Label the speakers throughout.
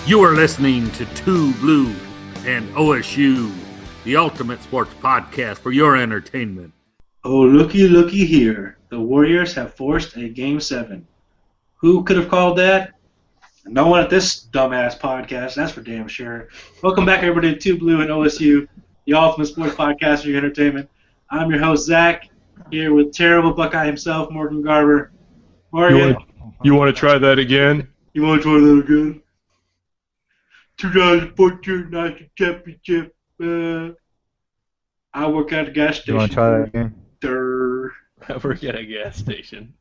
Speaker 1: You are listening to 2Blue and OSU, the ultimate sports podcast for your entertainment.
Speaker 2: Oh, looky here. The Warriors have forced a Game 7. Who could have called that? No one at this dumbass podcast, that's for damn sure. Welcome back, everybody, to 2Blue and OSU, the ultimate sports podcast for your entertainment. I'm your host, Zach, here with terrible Buckeye himself, Morgan Garber. Morgan.
Speaker 3: You want to try that again?
Speaker 2: You want to try that again? 2014 National Championship. I work at a gas station.
Speaker 4: You want to try that again?
Speaker 3: I work at a gas station.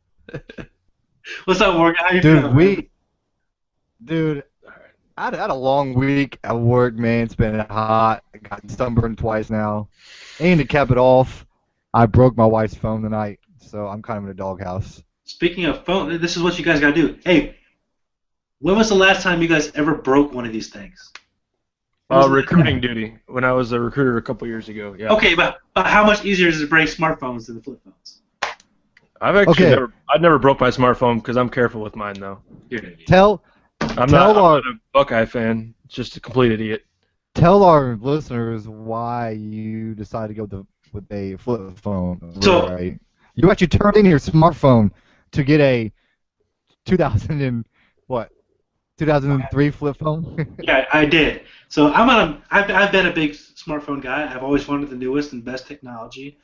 Speaker 2: What's up, Morgan? How you
Speaker 4: feeling? Dude, I had a long week at work, man. It's been hot. I got sunburned twice now. And to cap it off, I broke my wife's phone tonight, so I'm kind of in a doghouse.
Speaker 2: Speaking of phone, this is what you guys got to do. Hey, when was the last time you guys ever broke one of these things?
Speaker 3: Recruiting duty, when I was a recruiter a couple years ago. Yeah.
Speaker 2: Okay, but how much easier is it to break smartphones than the flip phones?
Speaker 3: I've never broke my smartphone because I'm careful with mine, though.
Speaker 4: I'm
Speaker 3: not a Buckeye fan, just a complete idiot.
Speaker 4: Tell our listeners why you decided to go with a flip phone.
Speaker 2: So,
Speaker 4: right? You actually turned in your smartphone to get a 2003 flip phone?
Speaker 2: Yeah, I did. So I've been a big smartphone guy. I've always wanted the newest and best technology.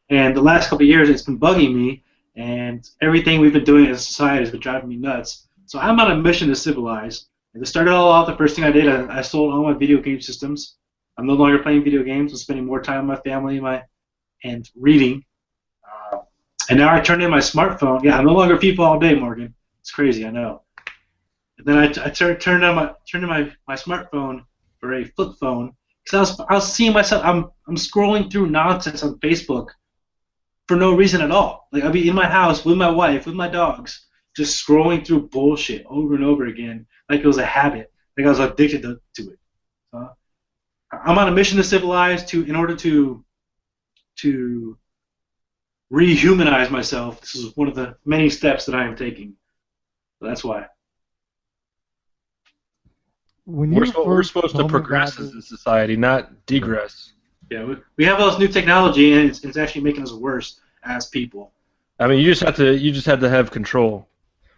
Speaker 2: And the last couple of years, it's been bugging me, and everything we've been doing as a society has been driving me nuts. So I'm on a mission to civilize. And to start it all off, the first thing I did, I sold all my video game systems. I'm no longer playing video games. I'm spending more time with my family and reading. And now I turned in my smartphone. Yeah, I'm no longer people all day, Morgan. It's crazy, I know. And then I turned in my smartphone for a flip phone because I was seeing myself. I'm scrolling through nonsense on Facebook for no reason at all. Like I'd be in my house with my wife, with my dogs, just scrolling through bullshit over and over again, like it was a habit, like I was addicted to it. I'm on a mission to civilize in order to rehumanize myself. This is one of the many steps that I am taking. So that's why.
Speaker 3: We're supposed to progress as a society, not degress.
Speaker 2: Yeah, we have all this new technology, and it's actually making us worse as people.
Speaker 3: I mean, you just had to have control.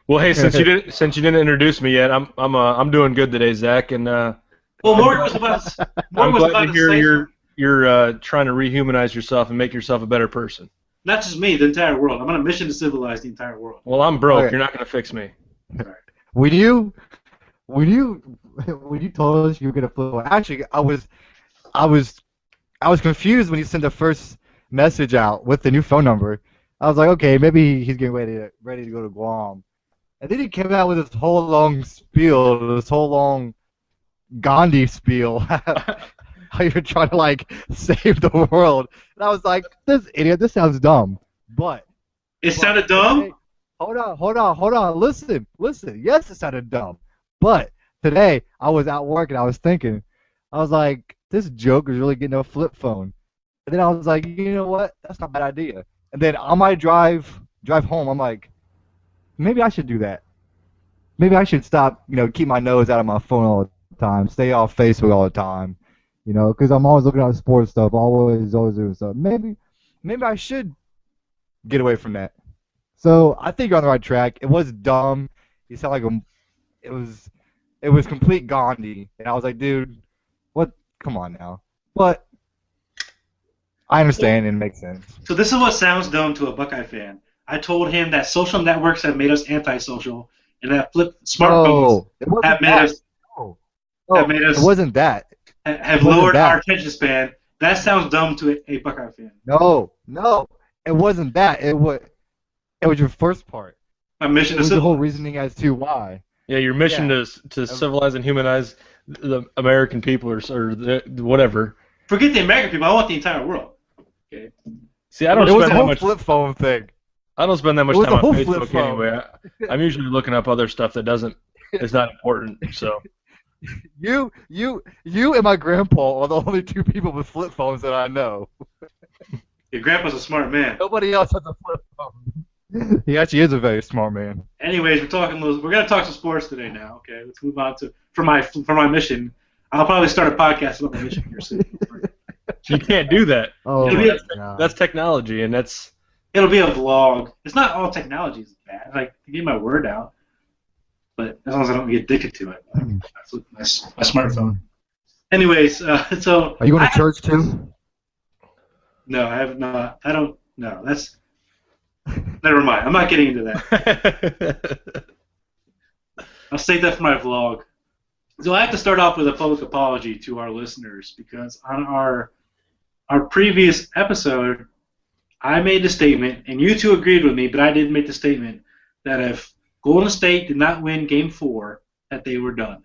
Speaker 3: Well, hey, since you didn't introduce me yet, I'm doing good today, Zach, and
Speaker 2: Morgan was about to.
Speaker 3: I'm glad to hear you're trying to rehumanize yourself and make yourself a better person.
Speaker 2: Not just me, the entire world. I'm on a mission to civilize the entire world.
Speaker 3: Well, I'm broke. Okay. You're not going to fix me.
Speaker 4: When you told us you were gonna flip, actually, I was confused when you sent the first message out with the new phone number. I was like, okay, maybe he's getting ready to go to Guam, and then he came out with this whole long spiel, this whole long Gandhi spiel, how you're trying to save the world, and I was like, this idiot, this sounds dumb, but
Speaker 2: it sounded dumb.
Speaker 4: Hey, hold on, listen, yes, it sounded dumb, but today, I was at work and I was thinking, I was like, this joke is really getting a flip phone. And then I was like, you know what? That's not a bad idea. And then on my drive home, I'm like, maybe I should do that. Maybe I should stop, keep my nose out of my phone all the time, stay off Facebook all the time, because I'm always looking at sports stuff, always doing stuff. Maybe I should get away from that. So I think you're on the right track. It was dumb. You sound like it was complete Gandhi, and I was like, dude, what? Come on now. But I understand and it makes sense.
Speaker 2: So this is what sounds dumb to a Buckeye fan. I told him that social networks have made us antisocial, and that smartphones have made us. It wasn't that. Have lowered our attention span. That sounds dumb to a Buckeye fan.
Speaker 4: No, it wasn't that. It was your first part.
Speaker 2: My mission
Speaker 4: is the whole reasoning as to why.
Speaker 3: Yeah, your mission to civilize and humanize the American people or whatever.
Speaker 2: Forget the American people. I want the entire world. Okay.
Speaker 3: See, I don't
Speaker 4: spend that much. It was a whole flip phone thing.
Speaker 3: I don't spend that much time on Facebook anyway. I'm usually looking up other stuff that is not important. So.
Speaker 4: You and my grandpa are the only two people with flip phones that I know.
Speaker 2: Your grandpa's a smart man.
Speaker 4: Nobody else has a flip phone. He actually is a very smart man.
Speaker 2: Anyways, we're gonna talk some sports today now. Okay, let's move on to for my mission. I'll probably start a podcast about my mission here soon.
Speaker 3: You can't do that.
Speaker 4: Oh,
Speaker 2: It'll
Speaker 4: my
Speaker 2: be a-
Speaker 4: God.
Speaker 3: That's technology, and that's
Speaker 2: It'll be a vlog. It's not all technology is bad. Like to get my word out, but as long as I don't get addicted to it, like, that's with my smartphone. Anyways, so
Speaker 4: Are you going to church too?
Speaker 2: No, I have not. I don't. No, that's. Never mind. I'm not getting into that. I'll save that for my vlog. So I have to start off with a public apology to our listeners because on our previous episode, I made the statement, and you two agreed with me, but I did make the statement that if Golden State did not win Game 4, that they were done.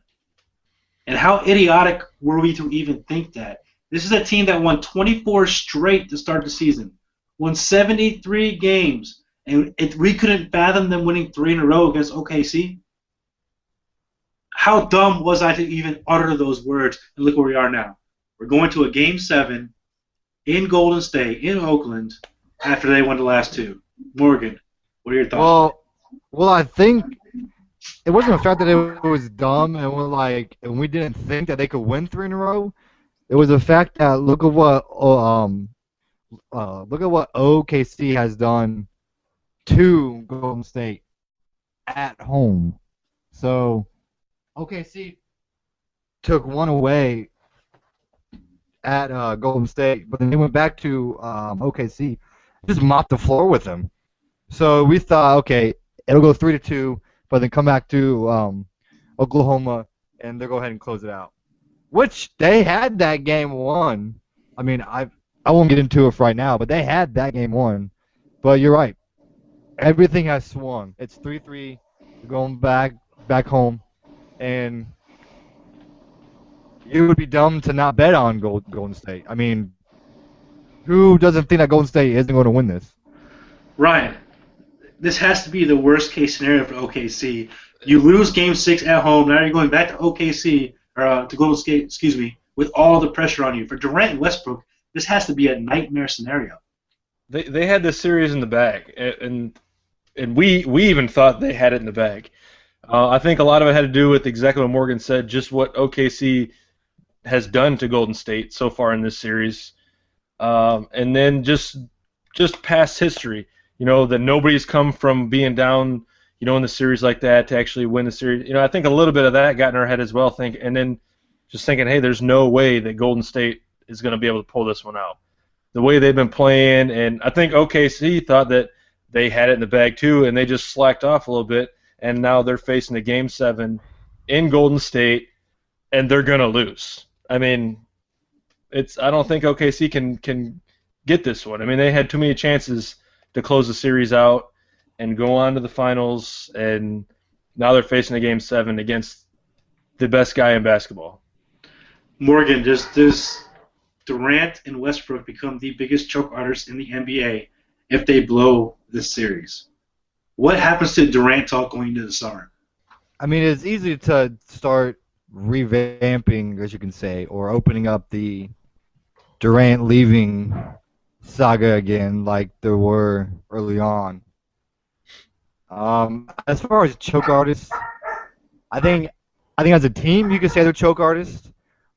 Speaker 2: And how idiotic were we to even think that? This is a team that won 24 straight to start the season, won 73 games, and we couldn't fathom them winning 3 in a row against OKC. How dumb was I to even utter those words? And look where we are now. We're going to a Game 7 in Golden State, in Oakland, after they won the last 2. Morgan, what are your thoughts?
Speaker 4: Well, I think it wasn't the fact that it was dumb and we didn't think that they could win 3 in a row. It was the fact that look at what OKC has done to Golden State at home. So OKC took 1 away at Golden State, but then they went back to OKC, just mopped the floor with them. So we thought, okay, it'll go 3-2, but then come back to Oklahoma and they'll go ahead and close it out. Which they had that game won. I mean, I won't get into it right now, but they had that game won. But you're right. Everything has swung. It's 3-3 going back home, and it would be dumb to not bet on Golden State. I mean, who doesn't think that Golden State isn't going to win this?
Speaker 2: Ryan, this has to be the worst case scenario for OKC. You lose Game 6 at home. Now you're going back to OKC or to Golden State, with all the pressure on you. For Durant and Westbrook, this has to be a nightmare scenario.
Speaker 3: they had this series in the bag, and we even thought they had it in the bag. I think a lot of it had to do with exactly what Morgan said, just what OKC has done to Golden State so far in this series, and then just past history. You know, that nobody's come from being down, you know, in the series like that to actually win the series. You know, I think a little bit of that got in our head as well. And then just thinking, hey, there's no way that Golden State is going to be able to pull this one out. The way they've been playing, and I think OKC thought that they had it in the bag too, and they just slacked off a little bit, and now they're facing a Game 7 in Golden State, and they're going to lose. I mean, I don't think OKC can get this one. I mean, they had too many chances to close the series out and go on to the finals, and now they're facing a Game 7 against the best guy in basketball.
Speaker 2: Morgan, does Durant and Westbrook become the biggest choke artists in the NBA if they blow this series? What happens to Durant talk going into the summer?
Speaker 4: I mean, it's easy to start revamping, as you can say, or opening up the Durant leaving saga again like there were early on. As far as choke artists, I think as a team you could say they're choke artists.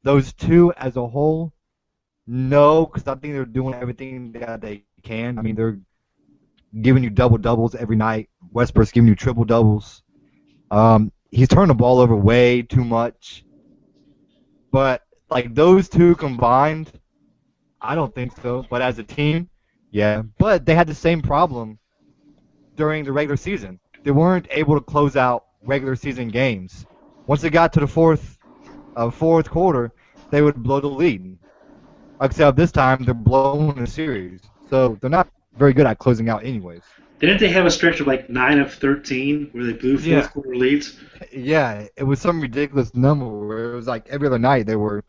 Speaker 4: Those two as a whole, no, because I think they're doing everything that they can. I mean, they're giving you double-doubles every night. Westbrook's giving you triple-doubles. He's turning the ball over way too much. But, like, those two combined, I don't think so. But as a team, yeah. But they had the same problem during the regular season. They weren't able to close out regular season games. Once they got to the fourth quarter, they would blow the lead. Except this time, they're blowing the series. So they're not very good at closing out anyways.
Speaker 2: Didn't they have a stretch of like 9 of 13 where they blew fourth quarter leads?
Speaker 4: Yeah, it was some ridiculous number where it was like every other night they were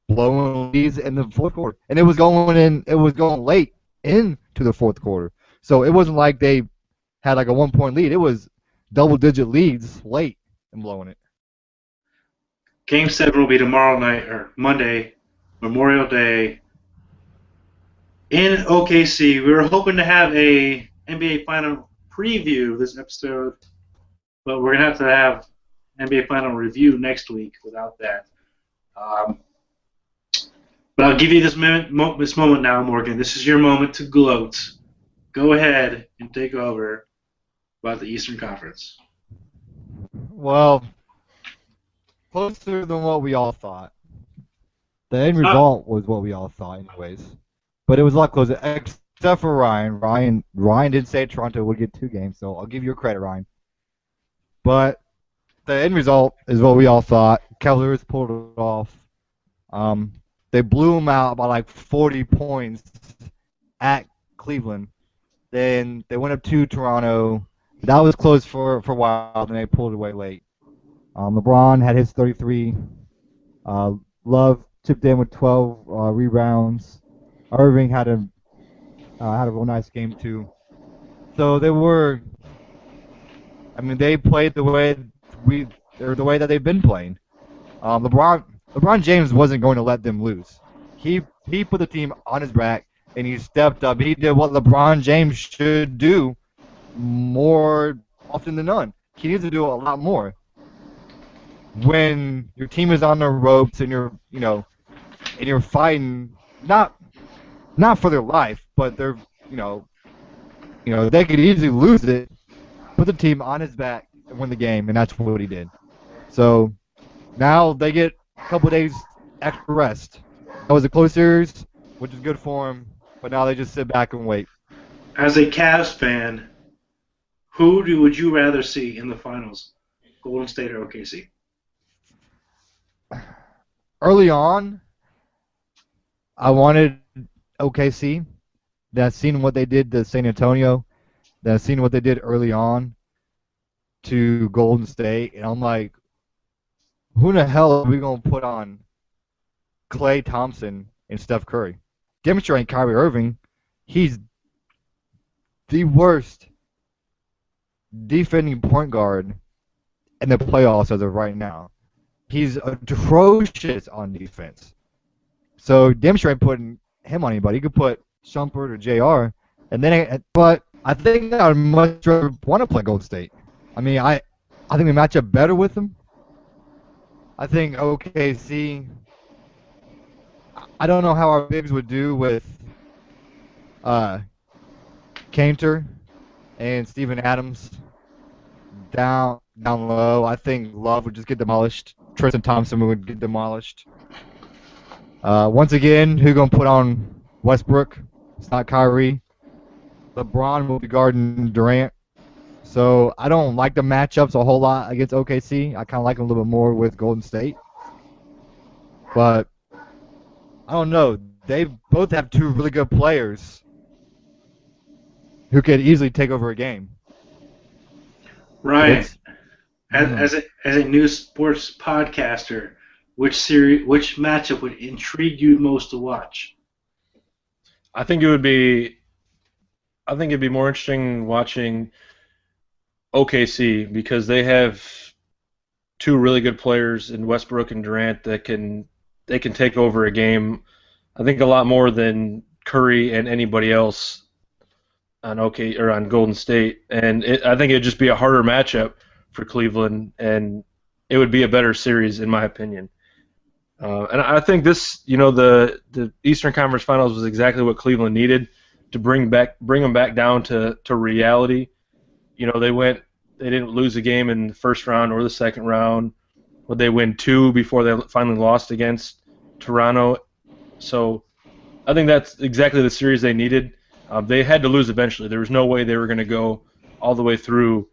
Speaker 4: blowing leads in the fourth quarter. And it was going late into the fourth quarter. So it wasn't like they had like a 1-point lead. It was double-digit leads late and blowing it.
Speaker 2: Game 7 will be tomorrow night, or Monday, Memorial Day, in OKC. We were hoping to have a NBA Final preview this episode, but we're going to have NBA Final review next week without that. But I'll give you this moment now, Morgan. This is your moment to gloat. Go ahead and take over about the Eastern Conference.
Speaker 4: Well, closer than what we all thought. The end result was what we all thought, anyways. But it was a lot closer, except for Ryan. Ryan did say Toronto would get 2 games, so I'll give you credit, Ryan. But the end result is what we all thought. Cavaliers pulled it off. They blew them out by like 40 points at Cleveland. Then they went up to Toronto. That was close for a while, then they pulled it away late. LeBron had his 33. Love chipped in with 12 rebounds. Irving had a real nice game too. So they were. I mean, they played the way that they've been playing. LeBron James wasn't going to let them lose. He put the team on his back and he stepped up. He did what LeBron James should do more often than none. He needs to do a lot more. When your team is on the ropes and you're fighting not for their life, but they're they could easily lose it. Put the team on his back and win the game, and that's what he did. So now they get a couple days extra rest. That was a close series, which is good for them, but now they just sit back and wait.
Speaker 2: As a Cavs fan, would you rather see in the finals, Golden State or OKC?
Speaker 4: Early on, I wanted OKC. Then I've seen what they did to San Antonio. Then I've seen what they did early on to Golden State, and I'm like, who the hell are we going to put on Klay Thompson and Steph Curry? Demonstrating Kyrie Irving, he's the worst defending point guard in the playoffs as of right now. He's atrocious on defense. So demonstrating putting him on anybody. You could put Shumpert or JR, but I think I would much rather want to play Golden State. I mean, I think we match up better with them. I think OKC. I don't know how our bigs would do with Cantor and Steven Adams down low. I think Love would just get demolished. Tristan Thompson would get demolished. Once again, who gonna put on Westbrook? It's not Kyrie. LeBron will be guarding Durant. So I don't like the matchups a whole lot against OKC. I kind of like them a little bit more with Golden State. But I don't know. They both have 2 really good players who could easily take over a game.
Speaker 2: Ryan, as a new sports podcaster, which matchup would intrigue you most to watch?
Speaker 3: I think it'd be more interesting watching OKC because they have 2 really good players in Westbrook and Durant that can take over a game. I think a lot more than Curry and anybody else on Golden State, and I think it'd just be a harder matchup for Cleveland, and it would be a better series in my opinion. And I think this, the Eastern Conference Finals was exactly what Cleveland needed to bring them back down to reality. They didn't lose a game in the first round or the second round. But they win 2 before they finally lost against Toronto. So I think that's exactly the series they needed. They had to lose eventually. There was no way they were going to go all the way through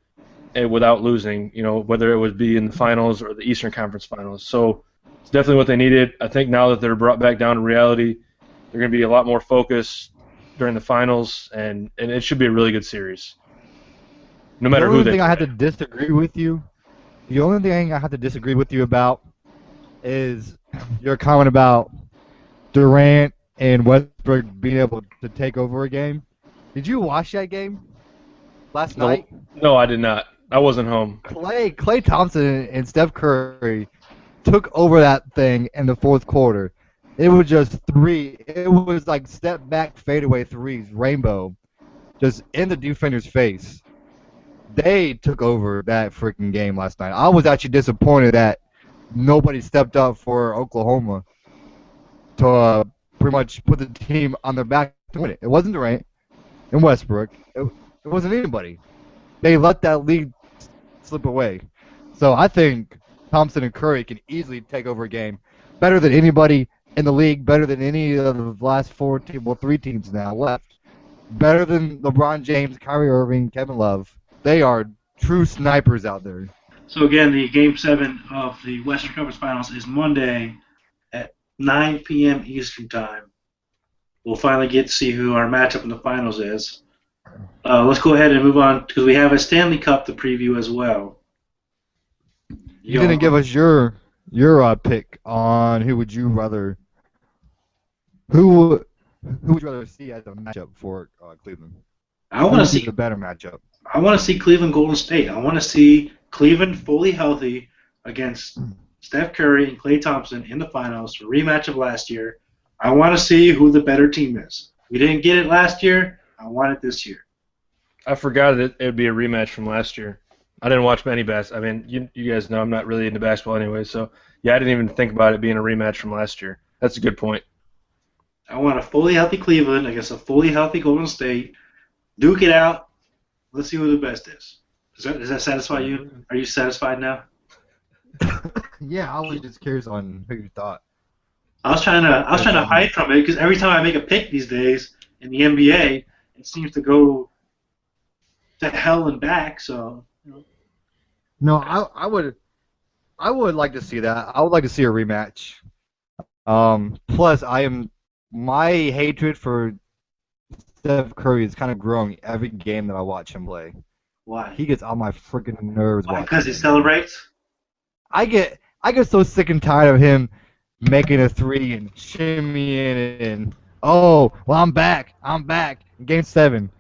Speaker 3: without losing, whether it would be in the finals or the Eastern Conference Finals. So it's definitely what they needed. I think now that they're brought back down to reality, they're going to be a lot more focused during the finals, and it should be a really good series. No matter who they play.
Speaker 4: The only thing I have to disagree with you about is your comment about Durant and Westbrook being able to take over a game. Did you watch that game last night?
Speaker 3: No, I did not. I wasn't home.
Speaker 4: Klay Thompson and Steph Curry took over that thing in the fourth quarter. It was just 3. It was like step back fadeaway threes, rainbow. just in the defender's face. They took over that freaking game last night. I was actually disappointed that nobody stepped up for Oklahoma to pretty much put the team on their back to win it. It wasn't Durant and Westbrook. It wasn't anybody. They let that lead slip away. So I think Thompson and Curry can easily take over a game better than anybody in the league, better than any of the last three teams now left, better than LeBron James, Kyrie Irving, Kevin Love. They are true snipers out there.
Speaker 2: So again, the Game 7 of the Western Conference Finals is Monday at 9 p.m. Eastern Time. We'll finally get to see who our matchup in the finals is. Let's go ahead and move on because we have a Stanley Cup to preview as well.
Speaker 4: You didn't give us your pick on who would you rather see as a matchup for Cleveland?
Speaker 2: I want to see
Speaker 4: the better matchup.
Speaker 2: I want to see Cleveland Golden State. I want to see Cleveland fully healthy against Steph Curry and Klay Thompson in the finals, a rematch of last year. I want to see who the better team is. We didn't get it last year. I want it this year.
Speaker 3: I forgot it would be a rematch from last year. I didn't watch many basketball. I mean, you guys know I'm not really into basketball anyway, so yeah, I didn't even think about it being a rematch from last year. That's a good point.
Speaker 2: I want a fully healthy Cleveland against a fully healthy Golden State. Duke it out. Let's see who the best is. Does that satisfy you? Are you satisfied now?
Speaker 4: Yeah, I was just curious on who you thought.
Speaker 2: I was trying to hide from it because every time I make a pick these days in the NBA, it seems to go to hell and back. So.
Speaker 4: No, I would like to see that. I would like to see a rematch. Plus, my hatred for Steph Curry is kind of growing every game that I watch him play.
Speaker 2: Why?
Speaker 4: He gets on my freaking nerves.
Speaker 2: Why? Because he celebrates?
Speaker 4: I get so sick and tired of him making a three and shimmying and well, I'm back in Game 7,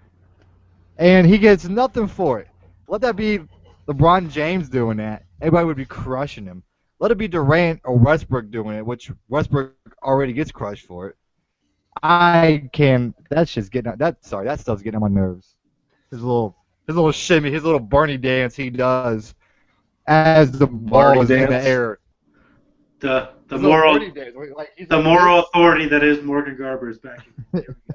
Speaker 4: and he gets nothing for it. Let that be LeBron James doing that. Everybody would be crushing him. Let it be Durant or Westbrook doing it, which Westbrook already gets crushed for it. I can. That's just getting that. Sorry, that stuff's getting on my nerves. His little shimmy, his little Barney dance he does as the ball is in the air.
Speaker 2: The moral authority that is Morgan Garber is back.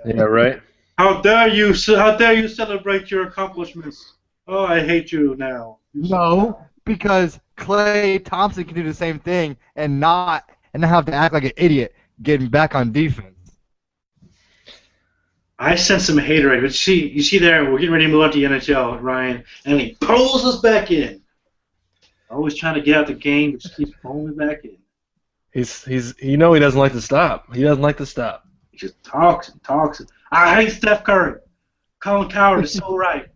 Speaker 3: Yeah, right.
Speaker 2: How dare you celebrate your accomplishments? Oh, I hate you now.
Speaker 4: No, because Klay Thompson can do the same thing and not have to act like an idiot getting back on defense.
Speaker 2: I sense some haterade, but you see there, we're getting ready to move on to the NHL, Ryan, and he pulls us back in. Always trying to get out the game, but just keeps pulling me back in.
Speaker 3: He doesn't like to stop. He doesn't like to stop.
Speaker 2: He just talks and talks. I hate Steph Curry. Colin Cowherd is so right.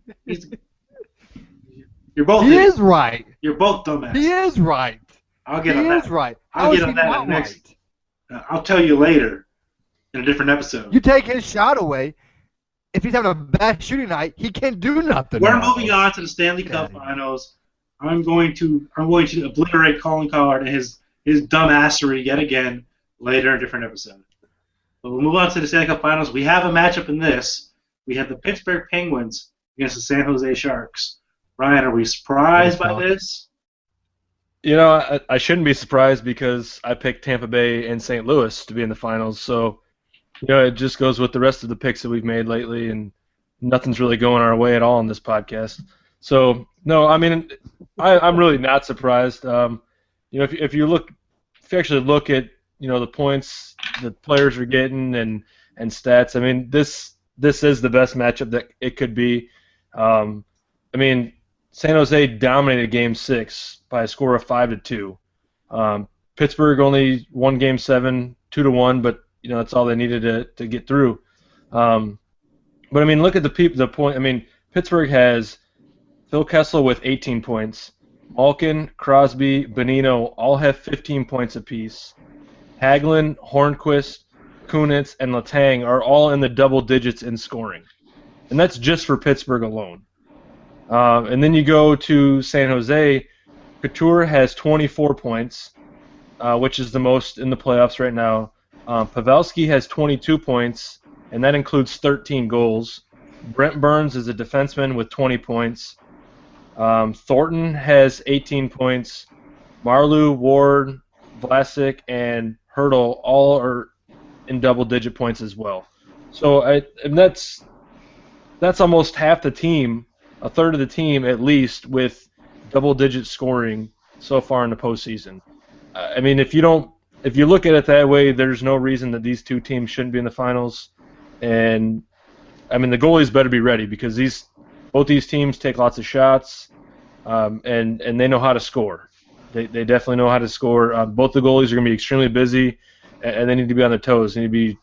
Speaker 2: You're both.
Speaker 4: He is right.
Speaker 2: You're both dumbasses.
Speaker 4: He is right.
Speaker 2: I'll get on that.
Speaker 4: He is right.
Speaker 2: I'll get on that next. I'll tell you later in a different episode.
Speaker 4: You take his shot away. If he's having a bad shooting night, he can't do nothing.
Speaker 2: We're moving on to the Stanley Cup Finals. I'm going to obliterate Colin Cowherd and his dumbassery yet again later in a different episode. But we'll move on to the Stanley Cup Finals. We have a matchup in this. We have the Pittsburgh Penguins against the San Jose Sharks. Ryan, are we surprised by this?
Speaker 3: You know, I shouldn't be surprised because I picked Tampa Bay and St. Louis to be in the finals. So, you know, it just goes with the rest of the picks that we've made lately, and nothing's really going our way at all on this podcast. So, no, I mean, I'm really not surprised. You know, if you actually look at, you know, the points the players are getting and stats, I mean, this is the best matchup that it could be. I mean, San Jose dominated Game 6 by a score of 5-2. Pittsburgh only won Game 7 2-1, but you know that's all they needed to get through. But I mean, look at the point. I mean, Pittsburgh has Phil Kessel with 18 points. Malkin, Crosby, Bonino all have 15 points apiece. Hagelin, Hornquist, Kunitz, and Letang are all in the double digits in scoring, and that's just for Pittsburgh alone. And then you go to San Jose. Couture has 24 points, which is the most in the playoffs right now. Pavelski has 22 points, and that includes 13 goals. Brent Burns is a defenseman with 20 points. Thornton has 18 points. Marleau, Ward, Vlasic, and Hurdle all are in double-digit points as well. So and that's almost half the team, a third of the team at least, with double-digit scoring so far in the postseason. I mean, if you look at it that way, there's no reason that these two teams shouldn't be in the finals. And I mean, the goalies better be ready because both these teams take lots of shots, and they know how to score. They definitely know how to score. Both the goalies are going to be extremely busy, and they need to be on their toes. They need to be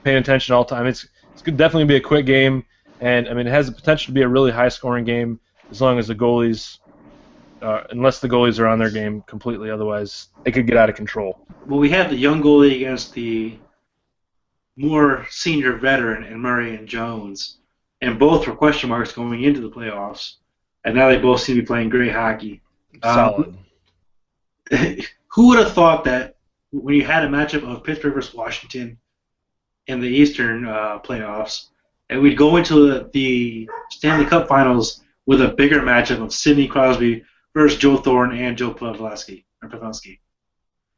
Speaker 3: paying attention all the time. It's definitely be a quick game, and I mean, it has the potential to be a really high-scoring game as long as the goalies, unless the goalies are on their game completely. Otherwise, it could get out of control.
Speaker 2: Well, we have the young goalie against the more senior veteran in Murray and Jones, and both were question marks going into the playoffs, and now they both seem to be playing great hockey.
Speaker 3: Solid.
Speaker 2: Who would have thought that when you had a matchup of Pittsburgh versus Washington in the Eastern playoffs, and we'd go into the Stanley Cup Finals with a bigger matchup of Sidney Crosby versus Joe Thornton and Joe Pavelski.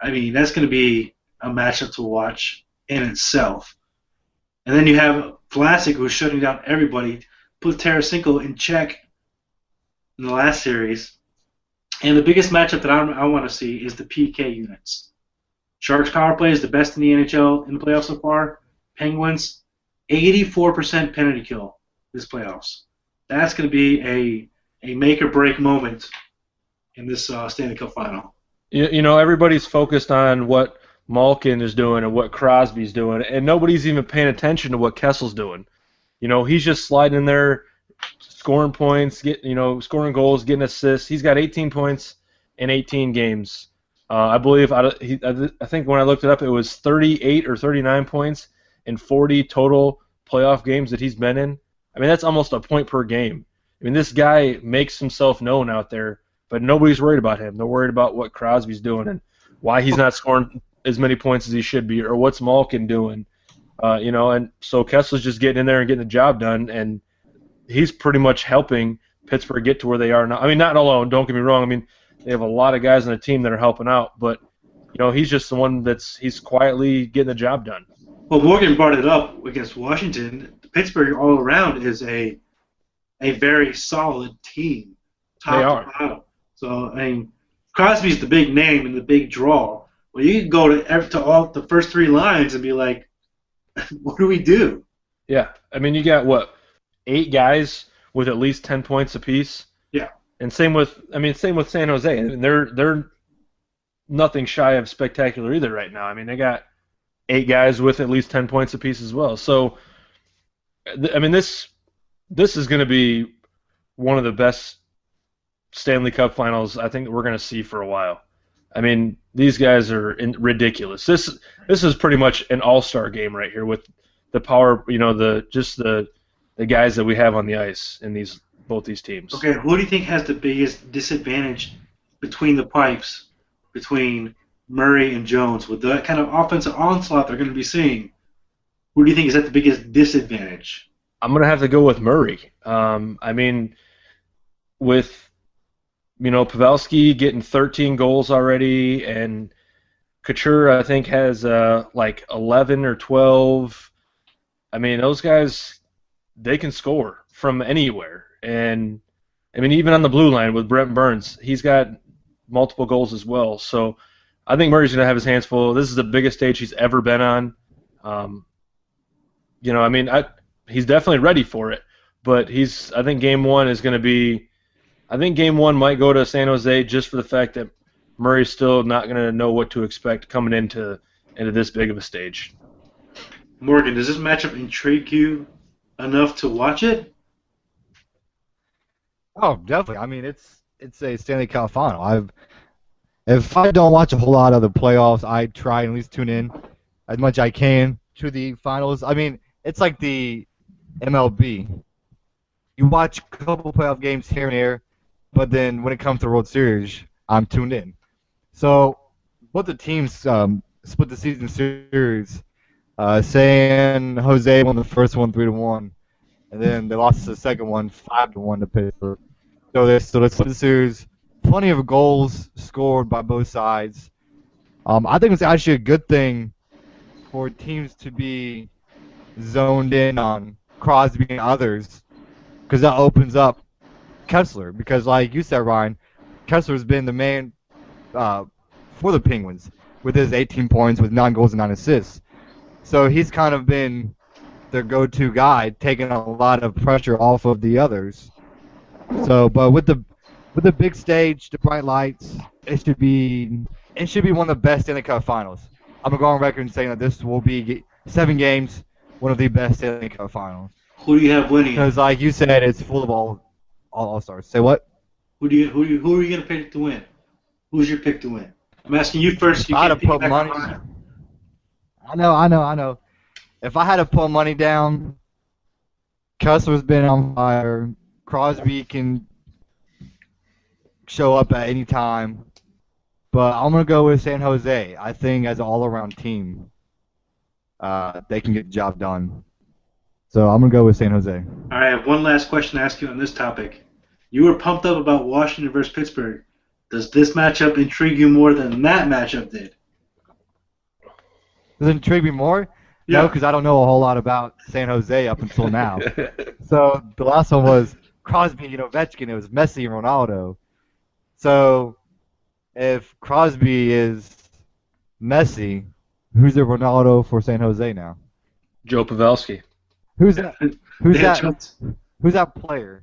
Speaker 2: I mean, that's going to be a matchup to watch in itself. And then you have Vlasic, who's shutting down everybody, put Tarasenko in check in the last series. And the biggest matchup that I want to see is the PK units. Sharks power play is the best in the NHL in the playoffs so far. Penguins, 84% penalty kill this playoffs. That's going to be a make-or-break moment in this Stanley Cup final.
Speaker 3: You know, everybody's focused on what Malkin is doing and what Crosby's doing, and nobody's even paying attention to what Kessel's doing. You know, he's just sliding in there, scoring points, scoring goals, getting assists. He's got 18 points in 18 games. I believe I think when I looked it up, it was 38 or 39 points in 40 total playoff games that he's been in. I mean, that's almost a point per game. I mean, this guy makes himself known out there, but nobody's worried about him. They're worried about what Crosby's doing and why he's not scoring as many points as he should be, or what's Malkin doing. And so Kessel's just getting in there and getting the job done, and he's pretty much helping Pittsburgh get to where they are now. I mean, not alone, don't get me wrong. I mean, they have a lot of guys on the team that are helping out, but he's just the one he's quietly getting the job done.
Speaker 2: Well, Morgan brought it up against Washington. Pittsburgh all around is a very solid team, top to bottom. So, I mean, Crosby's the big name and the big draw. Well, you can go to all the first three lines and be like, what do we do?
Speaker 3: Yeah. I mean, you got, 8 guys with at least 10 points apiece?
Speaker 2: Yeah.
Speaker 3: And same with San Jose. I mean, they're nothing shy of spectacular either right now. I mean, they got 8 guys with at least 10 points apiece as well. So, I mean, this is going to be one of the best Stanley Cup finals I think that we're going to see for a while. I mean, these guys are ridiculous. This is pretty much an all-star game right here with the power, the guys that we have on the ice in both these teams.
Speaker 2: Okay, who do you think has the biggest disadvantage between the pipes, between Murray and Jones, with that kind of offensive onslaught they're going to be seeing? Who do you think is at the biggest disadvantage?
Speaker 3: I'm going to have to go with Murray. I mean, with Pavelski getting 13 goals already, and Couture, I think, has 11 or 12. I mean, those guys, they can score from anywhere. And, I mean, even on the blue line with Brent Burns, he's got multiple goals as well. So I think Murray's going to have his hands full. This is the biggest stage he's ever been on. He's definitely ready for it. But I think Game 1 is going to be – I think Game 1 might go to San Jose just for the fact that Murray's still not going to know what to expect coming into this big of a stage.
Speaker 2: Morgan, does this matchup intrigue you enough to watch it?
Speaker 4: Oh, definitely. I mean, it's a Stanley Cup final. If I don't watch a whole lot of the playoffs, I try and at least tune in as much as I can to the finals. I mean, it's like the MLB. You watch a couple playoff games here and there, but then when it comes to World Series, I'm tuned in. So both the teams split the season series. San Jose won the first one 3-1, and then they lost the second one 5-1 to Pittsburgh. So the series, plenty of goals scored by both sides. I think it's actually a good thing for teams to be zoned in on Crosby and others, because that opens up Kessler. Because like you said, Ryan, Kessler's been the man for the Penguins with his 18 points, with 9 goals and 9 assists. So he's kind of been their go-to guy, taking a lot of pressure off of the others. So, but with the big stage, the bright lights, it should be one of the best Stanley Cup finals. I'm gonna go on record and saying that this will be 7 games, one of the best Stanley Cup finals.
Speaker 2: Who do you have winning?
Speaker 4: Because, like you said, it's full of all stars. Say what?
Speaker 2: Who are you gonna pick to win? Who's your pick to win? I'm asking you first. You
Speaker 4: If I had
Speaker 2: can't
Speaker 4: to put
Speaker 2: piggyback
Speaker 4: money.
Speaker 2: on
Speaker 4: I know. If I had to put money down, Kessler's been on fire. Crosby can show up at any time. But I'm going to go with San Jose. I think as an all-around team, they can get the job done. So I'm going to go with San Jose.
Speaker 2: All right, I have one last question to ask you on this topic. You were pumped up about Washington versus Pittsburgh. Does this matchup intrigue you more than that matchup did?
Speaker 4: Does it intrigue me more?
Speaker 2: Yeah.
Speaker 4: No, because I don't know a whole lot about San Jose up until now. So the last one was Crosby and Ovechkin. It was Messi and Ronaldo. So if Crosby is Messi, who's the Ronaldo for San Jose now?
Speaker 3: Joe Pavelski.
Speaker 4: Who's that? Who's
Speaker 2: They have
Speaker 4: that? Who's that player?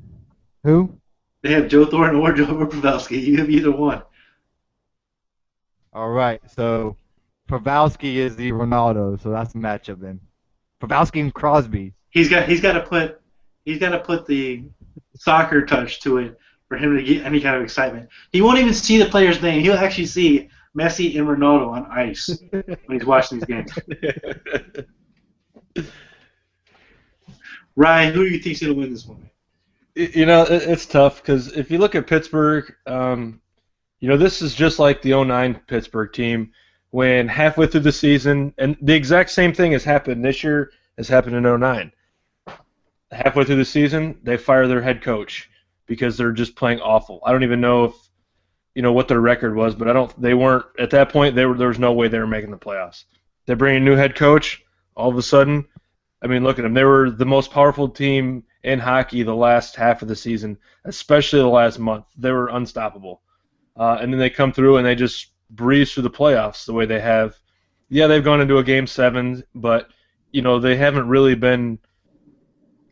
Speaker 4: Who?
Speaker 2: They have Joe Thornton or Joe Pavelski. You have either one.
Speaker 4: All right. So Pavelski is the Ronaldo. So that's the matchup then. Pavelski and Crosby.
Speaker 2: He's got to put the soccer touch to it for him to get any kind of excitement. He won't even see the player's name. He'll actually see Messi and Ronaldo on ice when he's watching these games. Ryan, who do you think's going to win this one?
Speaker 3: It's tough because if you look at Pittsburgh, this is just like the 2009 Pittsburgh team when halfway through the season, and the exact same thing has happened this year as happened in 2009. Halfway through the season, they fire their head coach because they're just playing awful. I don't even know if what their record was, but they weren't at that point. There was no way they were making the playoffs. They bring a new head coach. All of a sudden, I mean, look at them. They were the most powerful team in hockey the last half of the season, especially the last month. They were unstoppable. And then they come through and they just breeze through the playoffs the way they have. Yeah, they've gone into a Game 7, but, they haven't really been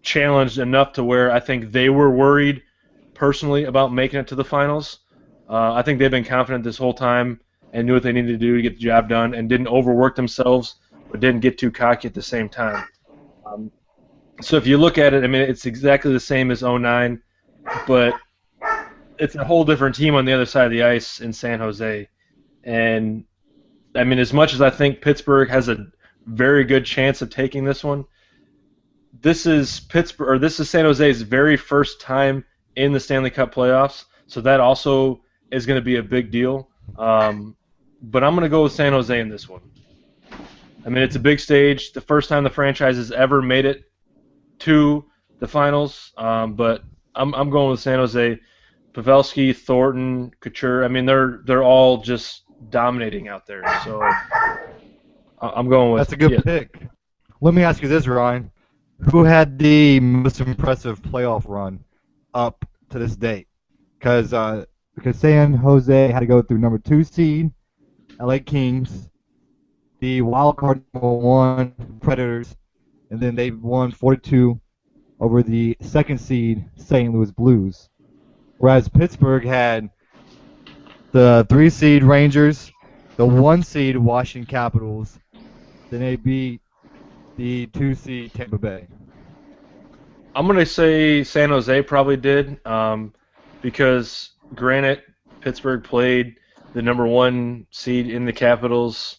Speaker 3: challenged enough to where I think they were worried personally about making it to the finals. I think they've been confident this whole time and knew what they needed to do to get the job done and didn't overwork themselves but didn't get too cocky at the same time. So if you look at it, I mean, it's exactly the same as 2009, but it's a whole different team on the other side of the ice in San Jose. And, I mean, as much as I think Pittsburgh has a very good chance of taking this one, this is San Jose's very first time in the Stanley Cup playoffs, so that also is going to be a big deal. But I'm going to go with San Jose in this one. I mean, it's a big stage. The first time the franchise has ever made it to the finals. But I'm going with San Jose. Pavelski, Thornton, Couture. I mean, they're all just dominating out there. So I'm going with.
Speaker 4: That's a good pick. Let me ask you this, Ryan. Who had the most impressive playoff run up to this date? Because San Jose had to go through number 2 seed, LA Kings, the wild card number 1 Predators, and then they won 4-2 over the 2nd seed St. Louis Blues. Whereas Pittsburgh had the 3 seed Rangers, the 1 seed Washington Capitals, then they beat the 2 seed Tampa Bay.
Speaker 3: I'm going to say San Jose probably did because, granted, Pittsburgh played the number 1 seed in the Capitals.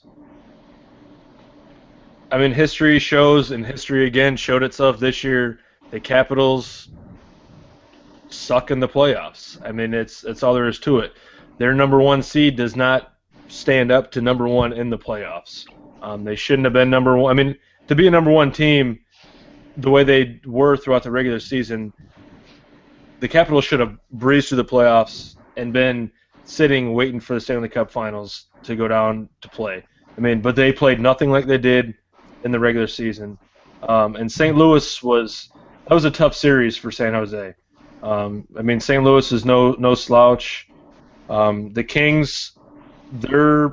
Speaker 3: I mean, history shows, and history again showed itself this year, the Capitals suck in the playoffs. I mean, it's all there is to it. Their number 1 seed does not stand up to number 1 in the playoffs. They shouldn't have been number 1. I mean, to be a number 1 team, the way they were throughout the regular season, the Capitals should have breezed through the playoffs and been sitting waiting for the Stanley Cup Finals to go down to play. I mean, but they played nothing like they did in the regular season. And St. Louis was a tough series for San Jose. I mean, St. Louis is no slouch. The Kings, they're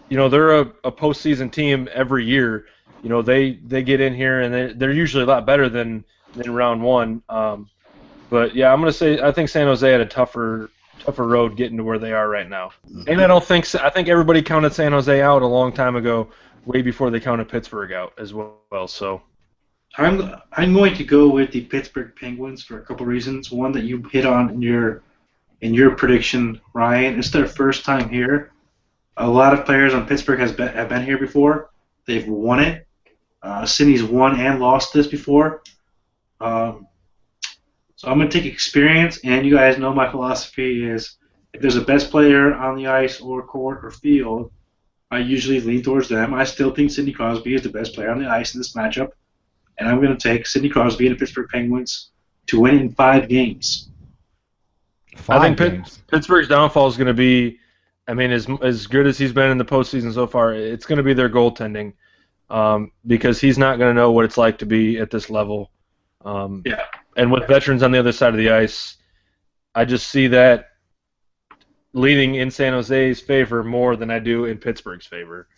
Speaker 3: a postseason team every year. You know, they get in here and they're usually a lot better than round one. But yeah, I'm gonna say I think San Jose had a tougher road getting to where they are right now. And I think everybody counted San Jose out a long time ago, way before they counted Pittsburgh out as well. So
Speaker 2: I'm going to go with the Pittsburgh Penguins for a couple reasons. One that you hit on in your prediction, Ryan. It's their first time here. A lot of players on Pittsburgh have been here before. They've won it. Sydney's won and lost this before. So I'm going to take experience, and you guys know my philosophy is if there's a best player on the ice or court or field, I usually lean towards them. I still think Sidney Crosby is the best player on the ice in this matchup, and I'm going to take Sidney Crosby and the Pittsburgh Penguins to win in 5 games.
Speaker 3: I think Pittsburgh's downfall is going to be, I mean, as good as he's been in the postseason so far, it's going to be their goaltending because he's not going to know what it's like to be at this level.
Speaker 2: Yeah.
Speaker 3: And with veterans on the other side of the ice, I just see that leaning in San Jose's favor more than I do in Pittsburgh's favor.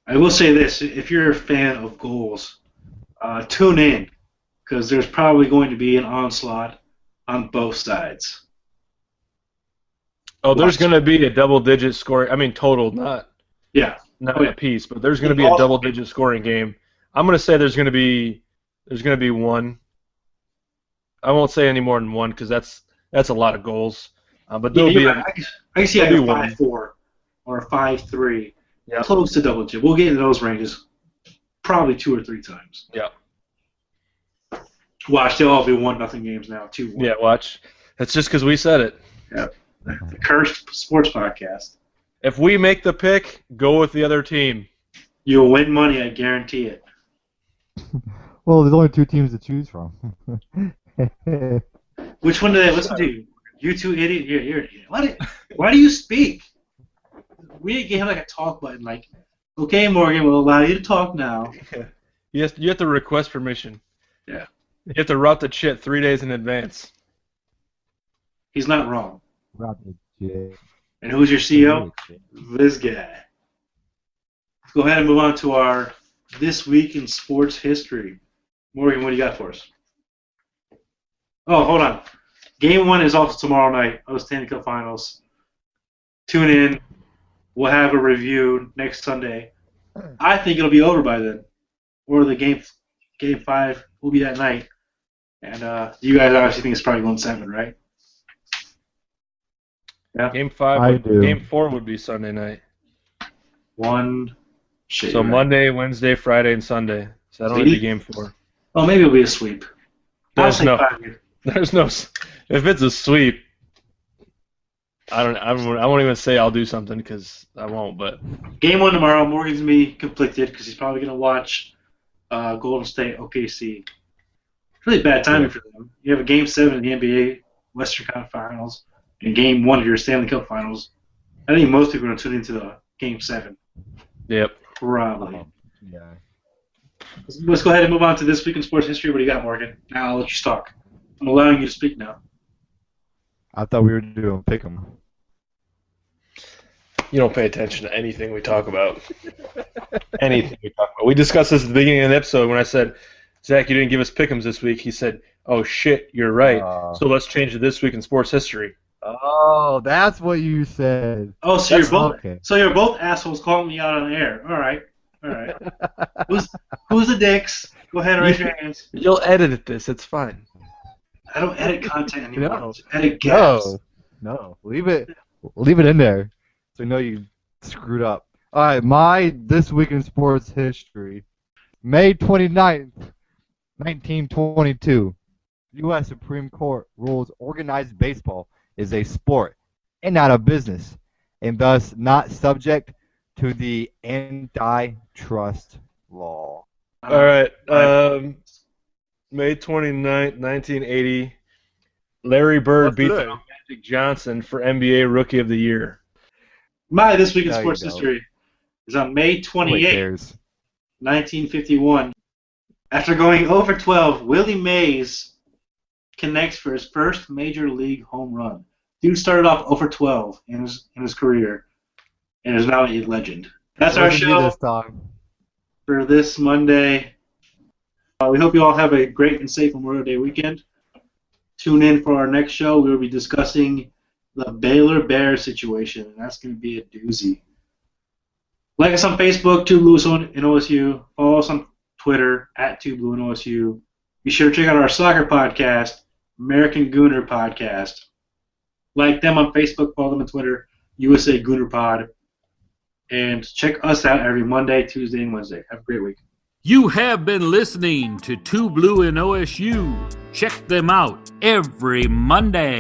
Speaker 2: I will say this: if you're a fan of goals, tune in because there's probably going to be an onslaught on both sides.
Speaker 3: Oh, there's going to be a double-digit score. I mean, total, not a piece, but there's going to be a double-digit scoring game. I'm going to say there's going to be one. I won't say any more than one because that's a lot of goals. But there'll be
Speaker 2: I can see like a 5-4 or a 5-3, close to double digit. We'll get into those ranges probably 2 or 3 times.
Speaker 3: Yeah.
Speaker 2: Watch, they'll all be 1-0 games now, 2-1.
Speaker 3: Yeah, watch. That's just because we said it.
Speaker 2: Yeah. The Cursed Sports Podcast.
Speaker 3: If we make the pick, go with the other team.
Speaker 2: You'll win money, I guarantee it.
Speaker 4: Well, there's only 2 teams to choose from.
Speaker 2: Which one do they listen to? You two idiot. You're an idiot. Why do you speak? We need to give like a talk button. Like, okay, Morgan, we'll allow you to talk now.
Speaker 3: You have to request permission.
Speaker 2: Yeah.
Speaker 3: You have to route the shit 3 days in advance.
Speaker 2: He's not wrong.
Speaker 4: Route the shit.
Speaker 2: And who's your CEO? This guy. Let's go ahead and move on to our This Week in Sports History. Morgan, what do you got for us? Oh, hold on. Game 1 is also tomorrow night of the Stanley Cup Finals. Tune in. We'll have a review next Sunday. I think it'll be over by then. Or the game 5 will be that night. And you guys obviously think it's probably going 7, right? Yeah.
Speaker 3: Game 5. Game 4 would be Sunday night.
Speaker 2: One. Shit,
Speaker 3: so Monday, Wednesday, Friday, and Sunday. So that'll only be Game 4.
Speaker 2: Oh, maybe it'll be a sweep.
Speaker 3: There's no. If it's a sweep, I won't even say I'll do something because I won't. But
Speaker 2: Game 1 tomorrow, Morgan's gonna be conflicted because he's probably gonna watch Golden State OKC. It's really bad timing for them. You have a Game 7 in the NBA Western Conference Finals and Game 1 of your Stanley Cup Finals. I think most people are gonna tune into the Game 7.
Speaker 3: Yep.
Speaker 2: Probably.
Speaker 4: Yeah.
Speaker 2: Let's go ahead and move on to This Week in Sports History. What do you got, Morgan? Now I'll let you talk. I'm allowing you to speak now.
Speaker 4: I thought we were doing pick 'em.
Speaker 3: You don't pay attention to anything we talk about. Anything we talk about. We discussed this at the beginning of the episode when I said, Zach, you didn't give us pick'ems this week. He said, oh, shit, you're right. So let's change to This Week in Sports History.
Speaker 4: Oh, that's what you said.
Speaker 2: Oh, so you're both assholes calling me out on air. All right. Who's the dicks? Go ahead and raise your hands.
Speaker 3: You'll edit this. It's fine.
Speaker 2: I don't edit content anymore.
Speaker 4: No.
Speaker 2: I edit gaps.
Speaker 4: No. Leave it in there so you know you screwed up. All right, my This Week in Sports History. May 29th, 1922. U.S. Supreme Court rules organized baseball is a sport and not a business, and thus not subject to the antitrust law.
Speaker 3: All right. May 29th, 1980, Larry Bird
Speaker 4: What's
Speaker 3: beats
Speaker 4: today?
Speaker 3: out Magic Johnson for NBA Rookie of the Year.
Speaker 2: My This Week in
Speaker 4: No, you
Speaker 2: Sports
Speaker 4: don't.
Speaker 2: History is on May
Speaker 4: Nobody
Speaker 2: 28th,
Speaker 4: cares.
Speaker 2: 1951. After going over 12, Willie Mays connects for his first major league home run. Dude started off over 12 in his career and is now a legend. That's our
Speaker 4: Wasn't me
Speaker 2: show
Speaker 4: this time.
Speaker 2: for this Monday. We hope you all have a great and safe Memorial Day weekend. Tune in for our next show. We will be discussing the Baylor Bears situation, and that's going to be a doozy. Like us on Facebook, 2BlueandOSU. Follow us on Twitter, @2BlueandOSU. Be sure to check out our soccer podcast, American Gooner Podcast. Like them on Facebook, follow them on Twitter, USA Gooner Pod. And check us out every Monday, Tuesday, and Wednesday. Have a great week.
Speaker 1: You have been listening to 2Blue and OSU. Check them out every Monday.